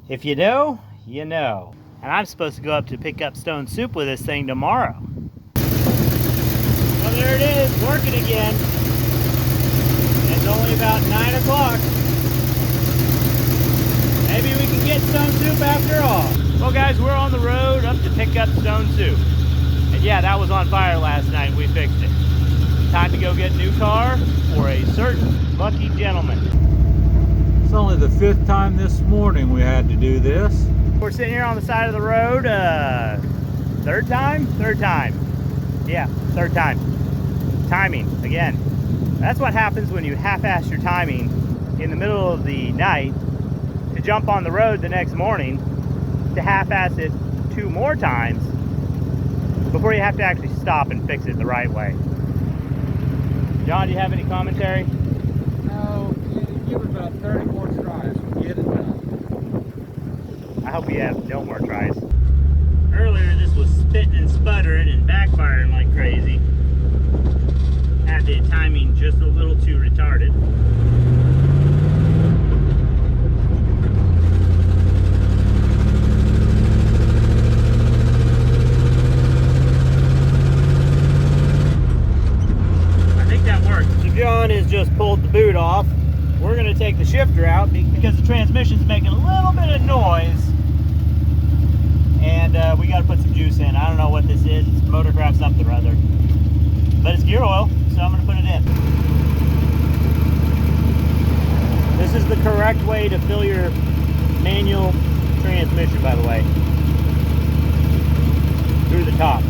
If you know, you know. And I'm supposed to go up to pick up stone soup with this thing tomorrow. Well, there it is, working again. It's only about 9 o'clock. Maybe we can get stone soup after all. Well guys, we're on the road up to pick up stone soup. And yeah, that was on fire last night. We fixed it. Time to go get a new car for a certain lucky gentleman. It's only the 5th time this morning we had to do this. We're sitting here on the side of the road, third time? Third time. Yeah, third time. Timing, again. That's what happens when you half-ass your timing in the middle of the night to jump on the road the next morning to half-ass it 2 more times before you have to actually stop and fix it the right way. John, do you have any commentary? No, give it about 30 more tries. Get it done. I hope you have no more tries. Earlier this was spitting and sputtering and backfiring like crazy. Had the timing just a little too retarded. I think that worked. So John has just pulled the boot off. We're going to take the shifter out because the transmission's making a little bit of noise. And we got to put some juice in. I don't know what this is. It's Motorcraft something or other. But it's gear oil, so I'm going to put it in. This is the correct way to fill your manual transmission, by the way. Through the top.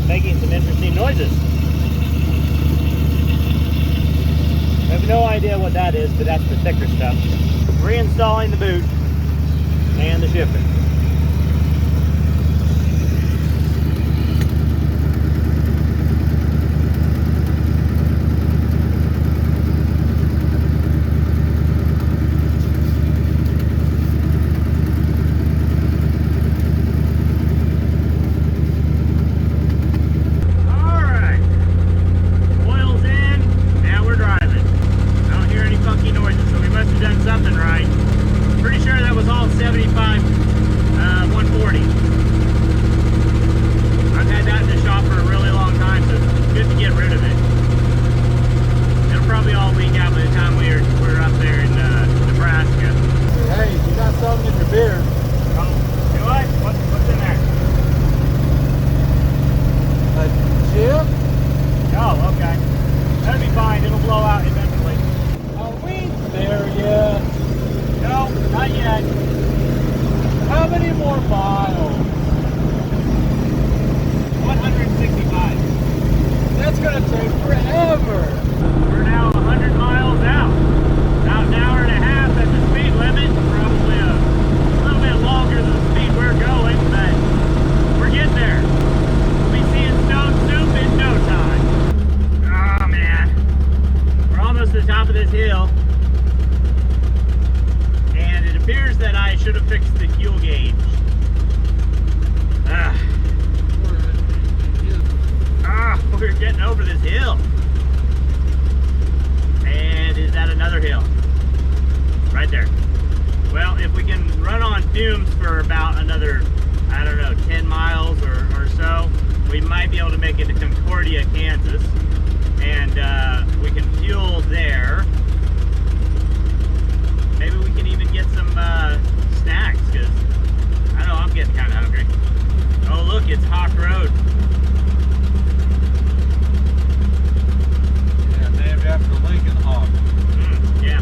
Making some interesting noises. I have no idea what that is, but that's the thicker stuff. Reinstalling the boot and the shifter. Something right. Pretty sure that was all 75 140. I've had that in the shop for a really long time, so it's good to get rid of it. It'll probably all leak out by the time we're up there in Nebraska. Hey, you got something in your beer. Oh, you know what? What's in there? A chip? Oh, okay. That'll be fine. It'll blow out eventually. Are we there yet? No, not yet. How many more miles? 165. That's gonna take forever. We're now 100 miles out. About an hour and a half at the speed limit. Probably a little bit longer than the speed we're going, but we're getting there. We'll be seeing stone soup in no time. Oh man. We're almost to the top of this hill. And it appears that I should have fixed the fuel gauge. We're getting over this hill. And is that another hill? Right there. Well, if we can run on fumes for about another, I don't know, 10 miles or so, we might be able to make it to Concordia, Kansas. And we can fuel there. Maybe we can even get some snacks, because I don't know, I'm getting kind of hungry. Oh look, it's Hawk Road. Yeah, named after Lincoln Hawk. Yeah.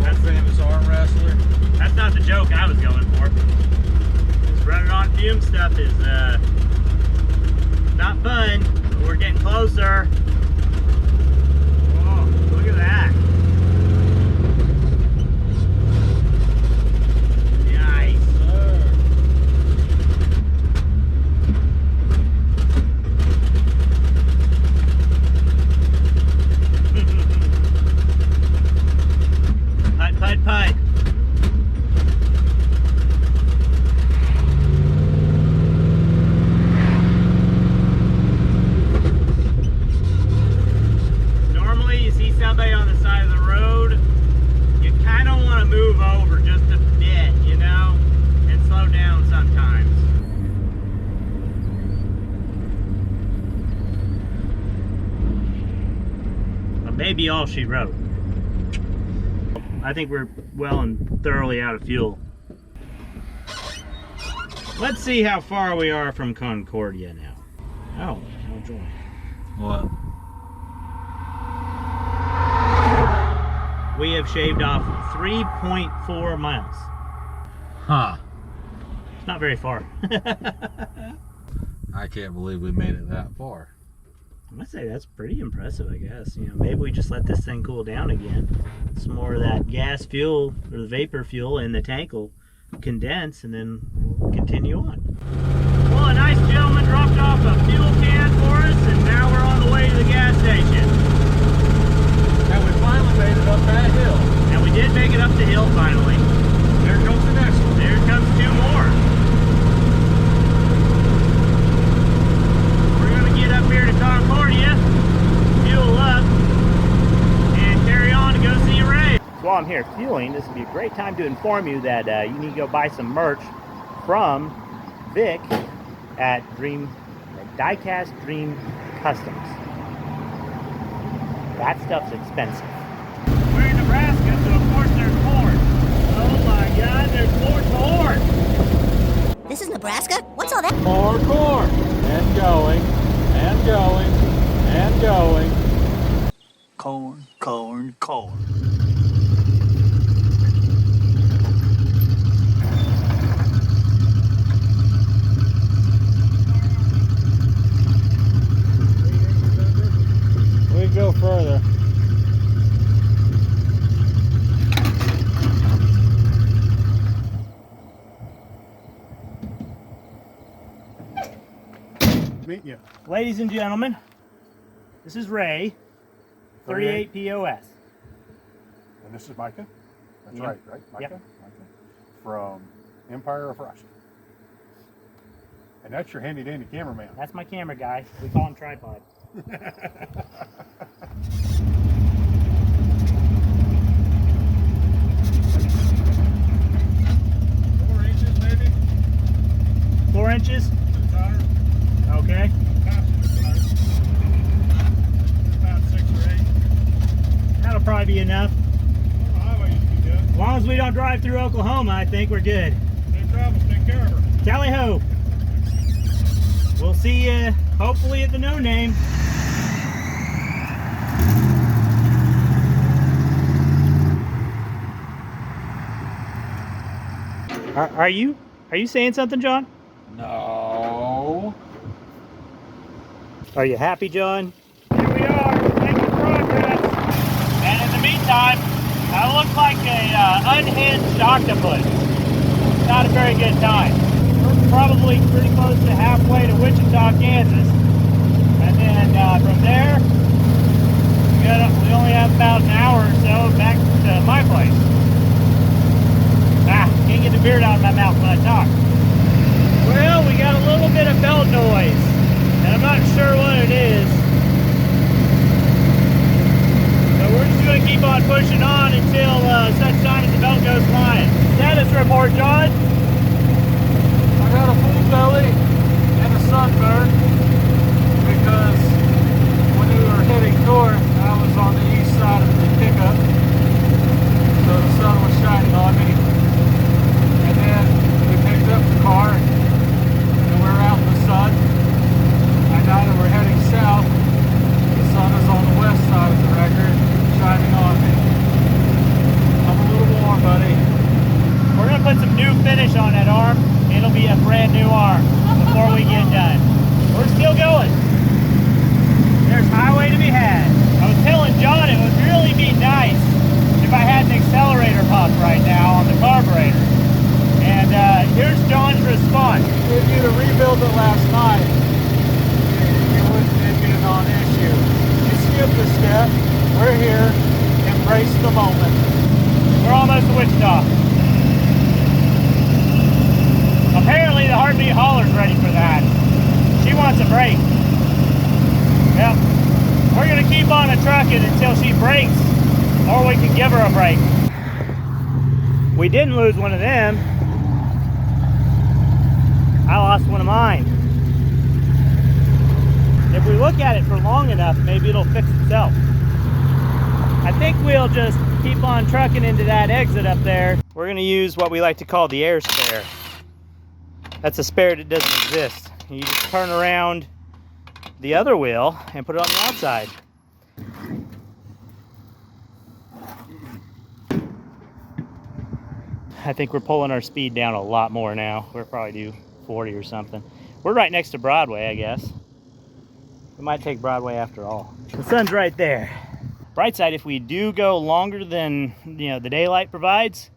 World famous arm wrestler. That's not the joke I was going for. This running on fume stuff is not fun, but we're getting closer. Oh, look at that. Putt. maybe all she wrote. I think we're well and thoroughly out of fuel. Let's see how far we are from Concordia now. Oh, no joy. What? We have shaved off 3.4 miles. Huh. It's not very far. I can't believe we made it that far. I must say that's pretty impressive, I guess. You know, maybe we just let this thing cool down again. Some more of that gas fuel or the vapor fuel in the tank will condense, and then we'll continue on. Well, a nice gentleman dropped off a fuel can for us, and now we're on the way to the gas station. And we finally made it up that hill. And we did make it up the hill finally. There comes the next one. There comes two more. We're going to get up here to Concordia, fuel up, and carry on to go see Ray. So while I'm here fueling, this would be a great time to inform you that you need to go buy some merch from Vic at Diecast Dream Customs. That stuff's expensive. We're in Nebraska, so of course there's corn. Oh my God, there's more corn! This is Nebraska? What's all that? More corn. And going, and going, and going. Corn, corn, corn. We go further. Meet you. Ladies and gentlemen, this is Ray, 38 POS. And this is Micah. That's Yep. right? Micah? Yep. Micah. From Empire of Russia. And that's your handy dandy cameraman. That's my camera guy. We call him Tripod. 4 inches maybe? 4 inches? The tire. Okay. Passenger tire. About 6 or 8. That'll probably be enough. On the highway you can do it. As long as we don't drive through Oklahoma, I think we're good. Safe travels, take care of her. Tally ho! We'll see you hopefully at the No Name. Are you saying something, John? No. Are you happy, John? Here we are, making progress. And in the meantime, I look like a unhinged octopus. Not a very good time. We're probably pretty close to halfway to Wichita, Kansas. And then from there, we only have about an hour or so back to my place. Can't get the beard out of my mouth when I talk. Well, we got a little bit of belt noise, and I'm not sure what it is. So we're just going to keep on pushing on until such time as the belt goes flying. Status report, John. I got a full belly and a sunburn because when we were heading north, I was on the east side of the pickup, so the sun was shining on me. And then we picked up the car and we're out in the sun. And now that we're heading south, the sun is on the west side of the record, shining on me. I'm a little warm, buddy. We're going to put some new finish on that arm. It'll be a brand new arm before we get done. We're still going. There's highway to be had. I was telling John it would really be nice if I had an accelerator pump right now on the carburetor. And here's John's response. If you'd have rebuilt it last night, it wouldn't be a non-issue. You skipped a step. We're here. Embrace the moment. We're almost to Wichita. Apparently the Heartbeat Hauler's ready for that. She wants a break. Yep. We're going to keep on a trucking until she breaks, or we can give her a break. We didn't lose one of them. I lost one of mine. If we look at it for long enough, maybe it'll fix itself. I think we'll just keep on trucking into that exit up there. We're gonna use what we like to call the air spare. That's a spare that doesn't exist. You just turn around the other wheel and put it on the outside. I think we're pulling our speed down a lot more now. We're probably do 40 or something. We're right next to Broadway, I guess. We might take Broadway after all. The sun's right there. Bright side, if we do go longer than the daylight provides,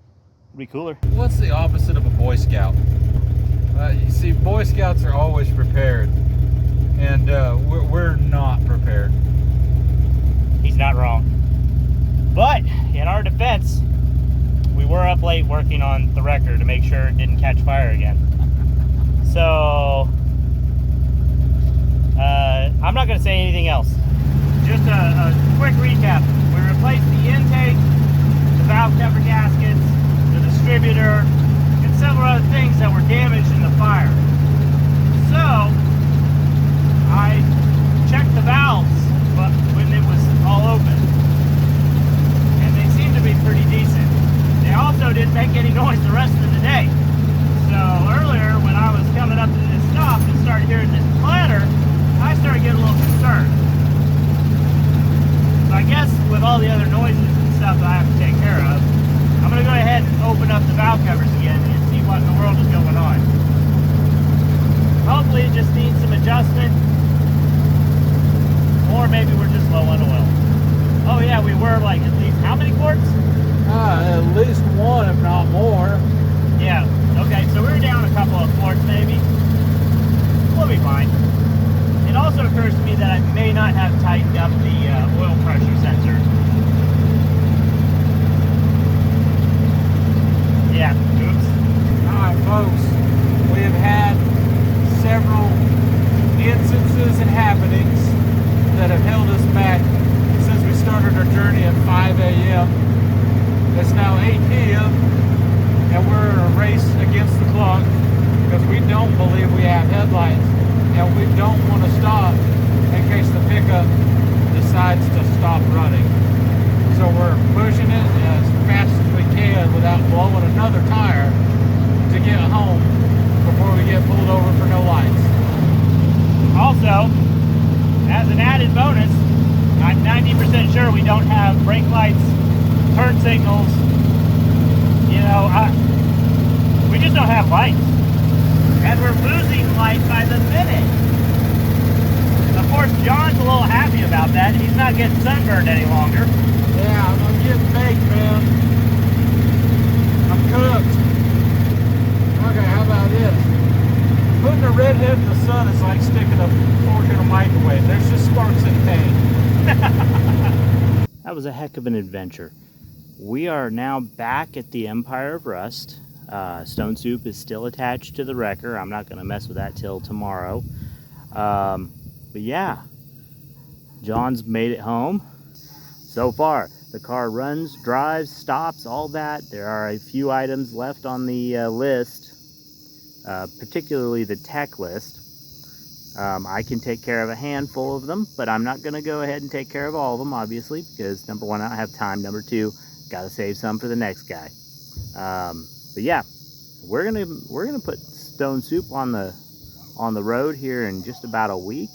it'll be cooler. What's the opposite of a Boy Scout? You see, Boy Scouts are always prepared, and we're not prepared. He's not wrong. But in our defense, we were up late working on the wrecker to make sure it didn't catch fire again. So I'm not going to say anything else. Just a quick recap. We replaced the intake, the valve cover gaskets, the distributor, and several other things that were damaged in the fire. So I checked the valves when it was all open, and they seemed to be pretty decent. They also didn't make any noise the rest of the day. So earlier, when I was coming up to this stop and started hearing this clatter, I started getting a little concerned. So I guess with all the other noises and stuff that I have to take care of, I'm going to go ahead and open up the valve covers again and see what in the world is going on. Hopefully it just needs some adjustment, or maybe we're just low on oil. Oh yeah, we were like at least how many quarts? At least one, if not more. Yeah, okay, so we're down a couple of quarts maybe. We'll be fine. It also occurs to me that I may not have tightened up the oil pressure sensor. Yeah, oops. Alright folks, we have had several instances and happenings that have held us back since we started our journey at 5 a.m. It's now 8 p.m. and we're in a race against the clock because we don't believe we have headlights and we don't want to stop in case the pickup decides to stop running. So we're pushing it as fast as we can without blowing another tire to get home before we get pulled over for no lights. Also, as an added bonus, I'm 90% sure we don't have brake lights, turn signals. We just don't have lights. And we're losing light by the minute. Of course, John's a little happy about that. He's not getting sunburned any longer. Yeah, I'm getting baked, man. I'm cooked. Okay, how about this? Putting a red head in the sun is like sticking a fork in a microwave. There's just sparks and pain. That was a heck of an adventure. We are now back at the Empire of Rust. Stone Soup is still attached to the wrecker. I'm not going to mess with that till tomorrow. But yeah, John's made it home. So far, the car runs, drives, stops, all that. There are a few items left on the list, particularly the tech list. I can take care of a handful of them, but I'm not going to go ahead and take care of all of them, obviously, because number one, I don't have time. Number two, got to save some for the next guy. But yeah, we're gonna put Stone Soup on the road here in just about a week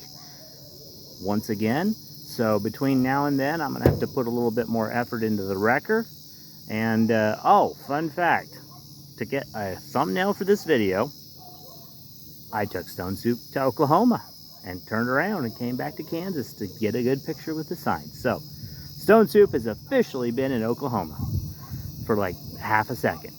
once again. So between now and then, I'm gonna have to put a little bit more effort into the wrecker. And oh, fun fact, to get a thumbnail for this video, I took Stone Soup to Oklahoma and turned around and came back to Kansas to get a good picture with the sign. So Stone Soup has officially been in Oklahoma for like half a second.